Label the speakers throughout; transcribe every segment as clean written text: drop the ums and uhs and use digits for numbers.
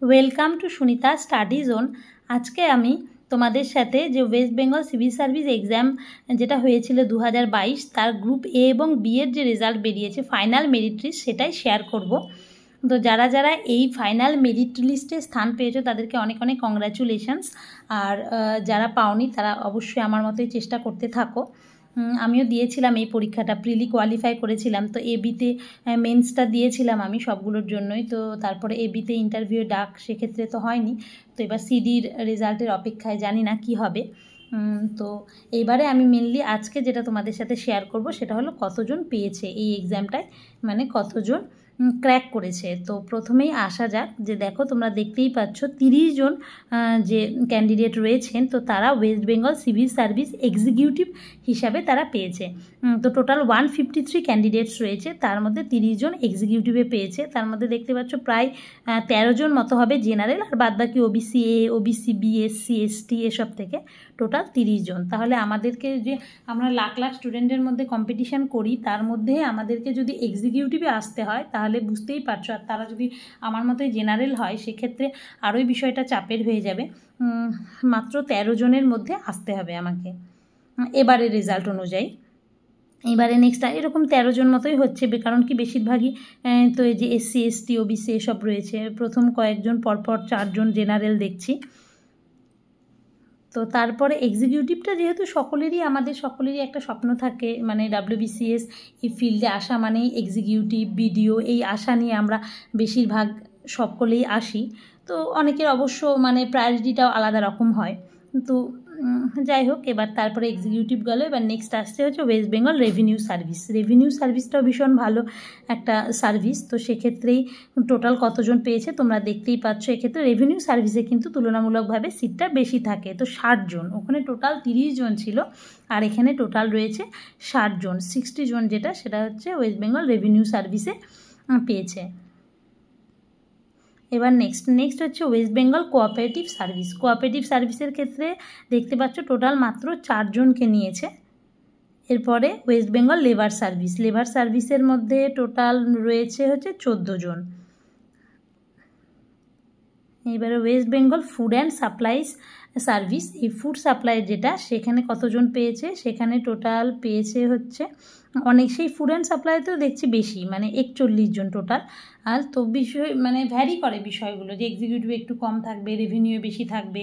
Speaker 1: Welcome to Sunita study zone. আজকে আমি তোমাদের সাথে যে West Bengal civil service exam যেটা হয়েছিল 2022 তার গ্রুপ এ এবং বি এর যে রেজাল্ট বেরিয়েছে ফাইনাল মেরিট লিস্ট সেটাই শেয়ার করব। তো যারা যারা এই ফাইনাল মেরিট লিস্টে স্থান পেয়েছো তাদেরকে অনেক অনেক কংগ্র্যাচুলেশনস। আর যারা পাওনি তারা অবশ্যই আমার মতোই চেষ্টা করতে থাকো। আমিও দিয়েছিলাম এই পরীক্ষাটা, প্রিলি কোয়ালিফাই করেছিলাম, তো এবিতে মেন্সটা দিয়েছিলাম আমি সবগুলোর জন্যই। তো তারপরে এবিতে ইন্টারভিউ ডাক, সেক্ষেত্রে তো হয়নি। তো এবার সিডির রেজাল্টের অপেক্ষায়, জানি না কি হবে। তো এইবারে আমি মেনলি আজকে যেটা তোমাদের সাথে শেয়ার করব সেটা হলো কতজন পেয়েছে এই এক্সামটায়, মানে কতজন ক্র্যাক করেছে। তো প্রথমেই আসা যাক, যে দেখো তোমরা দেখতেই পাচ্ছ 30 জন যে ক্যান্ডিডেট রয়েছেন, তো তারা West Bengal civil service executive হিসাবে তারা পেয়েছে। তো টোটাল 153 ক্যান্ডিডেটস রয়েছে, তার মধ্যে 30 জন এক্সিকিউটিভে পেয়েছে। তার মধ্যে দেখতে পাচ্ছ প্রায় 13 জন মতো হবে জেনারেল, আর বাদবাকি OBC A, OBC B, SC, ST এসব থেকে টোটাল 30 জন। তাহলে আমাদেরকে যে আমরা লাখ লাখ স্টুডেন্টের মধ্যে কম্পিটিশান করি, তার মধ্যে আমাদেরকে যদি এক্সিকিউটিভে আসতে হয় তাহলে বুঝতেই পারছো, আর তারা যদি আমার মতোই জেনারেল হয় সেক্ষেত্রে আরোই বিষয়টা চাপের হয়ে যাবে। মাত্র 13 জনের মধ্যে আসতে হবে আমাকে এবারের রেজাল্ট অনুযায়ী। এবারে নেক্সট এরকম 13 জন মতোই হচ্ছে, কারণ কি বেশিরভাগই তো এই যে এসসি, এসটি, ওবিসি এসব রয়েছে। প্রথম কয়েকজন পরপর 4 জন জেনারেল দেখছি। তো তারপরে এক্সিকিউটিভটা যেহেতু আমাদের সকলেরই একটা স্বপ্ন থাকে, মানে WBCS এই ফিল্ডে আসা মানেই এক্সিকিউটিভ, বিডিও, এই আশা নিয়ে আমরা বেশিরভাগ সকলেই আসি। তো অনেকের অবশ্য মানে প্রায়োরিটিটাও আলাদা রকম হয়। তো যাই হোক, এবার তারপরে এক্সিকিউটিভ গেল। এবার নেক্সট আসতে হচ্ছে West Bengal revenue service. Revenue সার্ভিসটাও ভীষণ ভালো একটা সার্ভিস। তো সেক্ষেত্রেই টোটাল কতজন পেয়েছে তোমরা দেখতেই পাচ্ছ। এক্ষেত্রে রেভিনিউ সার্ভিসে কিন্তু তুলনামূলকভাবে সিটটা বেশি থাকে, তো 60 জন। ওখানে টোটাল 30 জন ছিল, আর এখানে টোটাল রয়েছে 60 জন। 60 জন যেটা, সেটা হচ্ছে ওয়েস্ট বেঙ্গল রেভিনিউ সার্ভিসে পেয়েছে। এবার নেক্সট হচ্ছে West Bengal cooperative service. Cooperative সার্ভিসের ক্ষেত্রে দেখতে পাচ্ছ টোটাল মাত্র 4 জনকে নিয়েছে। এরপরে West Bengal labour service. Labour সার্ভিসের মধ্যে টোটাল রয়েছে হচ্ছে 14 জন। এবারে West Bengal food and supplies service, এই ফুড সাপ্লাই যেটা, সেখানে কতজন পেয়েছে, সেখানে টোটাল পেয়েছে হচ্ছে অনেক, সেই ফুড অ্যান্ড সাপ্লাইতেও দেখছি বেশি, মানে 41 জন টোটাল। আর তো বিষয় মানে ভ্যারি করে বিষয়গুলো, যে এক্সিকিউটিভ একটু কম থাকবে, রেভিনিউ বেশি থাকবে।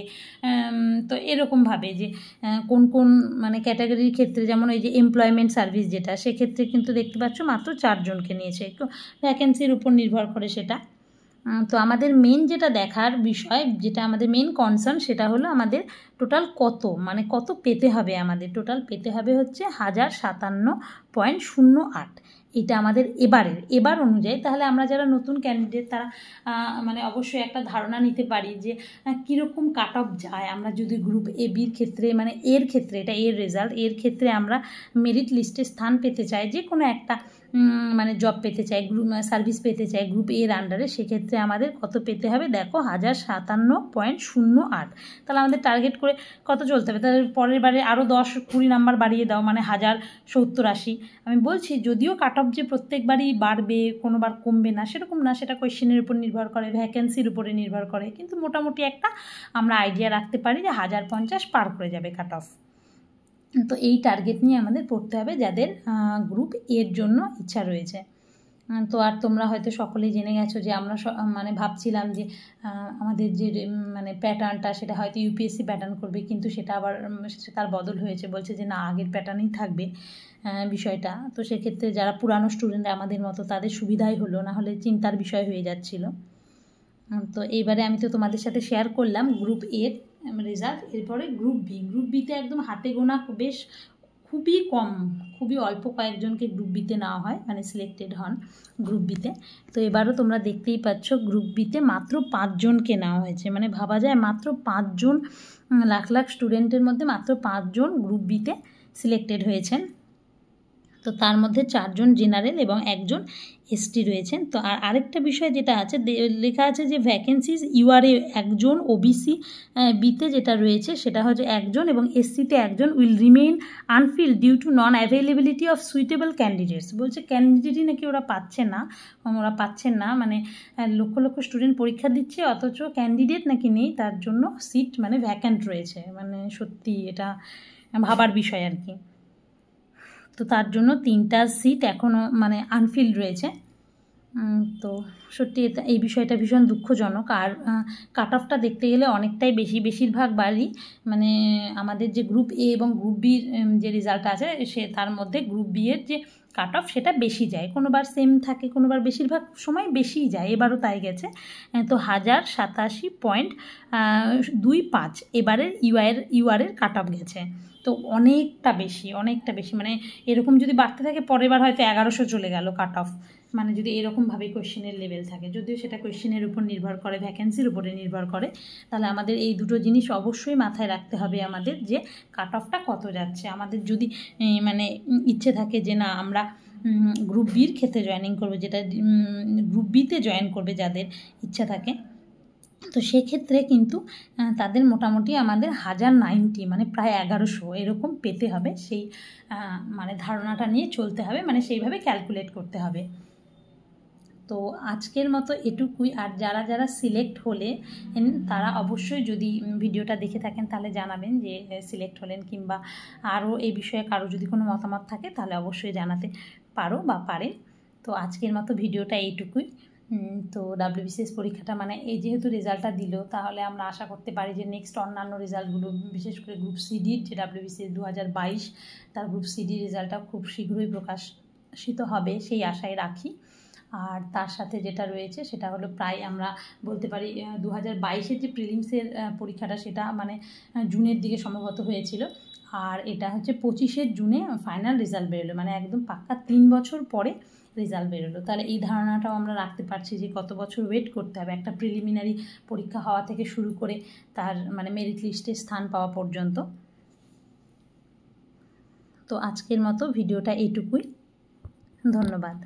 Speaker 1: তো এরকমভাবে যে কোন কোন মানে ক্যাটাগরির ক্ষেত্রে, যেমন এই যে এমপ্লয়মেন্ট সার্ভিস যেটা, সেক্ষেত্রে কিন্তু দেখতে পাচ্ছ মাত্র 4 জনকে নিয়েছে, একটু ভ্যাকেন্সির উপর নির্ভর করে সেটা। তো আমাদের মেন যেটা দেখার বিষয়, যেটা আমাদের মেন কনসার্ন, সেটা হলো আমাদের টোটাল কত পেতে হবে। আমাদের টোটাল পেতে হবে হচ্ছে 1057.08। এটা আমাদের এবার অনুযায়ী। তাহলে আমরা যারা নতুন ক্যান্ডিডেট তারা মানে অবশ্যই একটা ধারণা নিতে পারি যে কীরকম কাট অফ যায়। আমরা যদি গ্রুপ এ বির ক্ষেত্রে, মানে এর ক্ষেত্রে, এটা এর রেজাল্ট, এর ক্ষেত্রে আমরা মেরিট লিস্টে স্থান পেতে চাই, যে কোনো একটা মানে জব পেতে চাই, গ্রুপ সার্ভিস পেতে চাই গ্রুপ এর আন্ডারে, সেক্ষেত্রে আমাদের কত পেতে হবে দেখো, 1057.08। তাহলে আমাদের টার্গেট করে কত চলতে হবে, তাহলে পরের বারে আরও 10-20 নাম্বার বাড়িয়ে দাও, মানে 1070-80। আমি বলছি যদিও কাট অফ যে প্রত্যেকবারই বাড়বে, কোনোবার কমবে না, সেরকম না, সেটা কোয়েশ্চেনের উপর নির্ভর করে, ভ্যাকেন্সির উপরে নির্ভর করে, কিন্তু মোটামুটি একটা আমরা আইডিয়া রাখতে পারি যে 1050 পার করে যাবে কাট অফ। তো এই টার্গেট নিয়ে আমাদের পড়তে হবে যাদের গ্রুপ এর জন্য ইচ্ছা রয়েছে। তো আর তোমরা হয়তো সকলেই জেনে গেছো যে আমরা মানে ভাবছিলাম যে আমাদের যে মানে প্যাটার্নটা, সেটা হয়তো ইউপিএসসি প্যাটার্ন করবে, কিন্তু সেটা আবার তার বদল হয়েছে, বলছে যে না, আগের প্যাটার্নই থাকবে বিষয়টা। তো সেক্ষেত্রে যারা পুরানো স্টুডেন্ট আমাদের মতো, তাদের সুবিধাই হলো, না হলে চিন্তার বিষয় হয়ে যাচ্ছিল। তো এইবারে আমি তো তোমাদের সাথে শেয়ার করলাম গ্রুপ এর রেজাল্ট। এরপরে গ্রুপ বিতে একদম হাতে গোনা, বেশ খুবই অল্প কয়েকজনকে গ্রুপ বিতে নেওয়া হয়, মানে সিলেক্টেড হন গ্রুপ বিতে। তো এবারও তোমরা দেখতেই পাচ্ছ গ্রুপ বিতে মাত্র 5 জনকে নেওয়া হয়েছে, মানে ভাবা যায় মাত্র 5 জন, লাখ লাখ স্টুডেন্টের মধ্যে মাত্র 5 জন গ্রুপ বিতে সিলেক্টেড হয়েছেন। তো তার মধ্যে 4 জন জেনারেল এবং 1 জন এসটি রয়েছেন। তো আরেকটা বিষয় যেটা আছে লেখা আছে যে ভ্যাকেন্সিজ ইউআরএ 1 জন, ওবিসি বিতে যেটা রয়েছে সেটা হচ্ছে 1 জন এবং এসসিতে 1 জন will remain unfilled due to non availability of suitable candidates. বলছে ক্যান্ডিডেটই নাকি ওরা পাচ্ছেন না, মানে লক্ষ লক্ষ স্টুডেন্ট পরীক্ষা দিচ্ছে অথচ ক্যান্ডিডেট নাকি নেই, তার জন্য সিট মানে ভ্যাকেন্ট রয়েছে। মানে সত্যি এটা ভাবার বিষয় আর কি। তো তার জন্য 3টা সিট এখনও মানে আনফিল্ড রয়েছে। তো সত্যি এই বিষয়টা ভীষণ দুঃখজনক। আর কাট অফটা দেখতে গেলে অনেকটাই বেশিরভাগ বারই মানে আমাদের যে গ্রুপ এ এবং গ্রুপ বির যে রেজাল্ট আছে তার মধ্যে গ্রুপ বি এর যে কাট অফ সেটা বেশি যায়, কোনোবার সেম থাকে, কোনোবার বেশিরভাগ সময় বেশিই যায়, এবারও তাই গেছে। তো 1087.25 এবারের ইউআরের কাট অফ গেছে। তো অনেকটা বেশি মানে এরকম যদি বাড়তে থাকে পরের বার হয়তো 1100 চলে গেল কাট অফ, মানে যদি এরকমভাবে কোয়েশ্চেনের লেভেল থাকে। যদিও সেটা কোয়েশ্চেনের উপর নির্ভর করে, ভ্যাকেন্সির উপরে নির্ভর করে। তাহলে আমাদের এই দুটো জিনিস অবশ্যই মাথায় রাখতে হবে আমাদের, যে কাট অফটা কত যাচ্ছে। আমাদের যদি মানে ইচ্ছে থাকে যে না আমরা গ্রুপ বির ক্ষেত্রে জয়েনিং করবে, যেটা গ্রুপ বিতে জয়েন করবে যাদের ইচ্ছা থাকে, তো সেক্ষেত্রে কিন্তু তাদের মোটামুটি আমাদের 1090 মানে প্রায় 1100 এরকম পেতে হবে। সেই মানে ধারণাটা নিয়ে চলতে হবে, মানে সেইভাবে ক্যালকুলেট করতে হবে। তো আজকের মতো এটুকুই। আর যারা সিলেক্ট হলে তারা অবশ্যই যদি ভিডিওটা দেখে থাকেন তাহলে জানাবেন যে সিলেক্ট হলেন, কিংবা আরও এই বিষয়ে কারো যদি কোনো মতামত থাকে তাহলে অবশ্যই জানাতে পারো বা পারেন। তো আজকের মতো ভিডিওটা এইটুকুই। তো WBCS পরীক্ষাটা মানে এই যেহেতু রেজাল্টটা দিল, তাহলে আমরা আশা করতে পারি যে নেক্সট অন্যান্য রেজাল্টগুলো, বিশেষ করে গ্রুপ সিডির যে WBCS 2022 তার গ্রুপ সিডি রেজাল্টটা খুব শীঘ্রই প্রকাশিত হবে সেই আশায় রাখি। আর তার সাথে যেটা রয়েছে সেটা হলো প্রায় আমরা বলতে পারি 2022-এর যে প্রিলিমসের পরীক্ষাটা সেটা মানে জুনের দিকে সম্ভবত হয়েছিল, আর এটা হচ্ছে 25 জুনে ফাইনাল রেজাল্ট বেরোলো, মানে একদম পাক্কা 3 বছর পরে রেজাল্ট বেরোলো। তাহলে এই ধারণাটাও আমরা রাখতে পারছি যে কত বছর ওয়েট করতে হবে একটা প্রিলিমিনারি পরীক্ষা হওয়া থেকে শুরু করে তার মানে মেরিট লিস্টে স্থান পাওয়া পর্যন্ত। তো আজকের মতো ভিডিওটা এইটুকুই, ধন্যবাদ।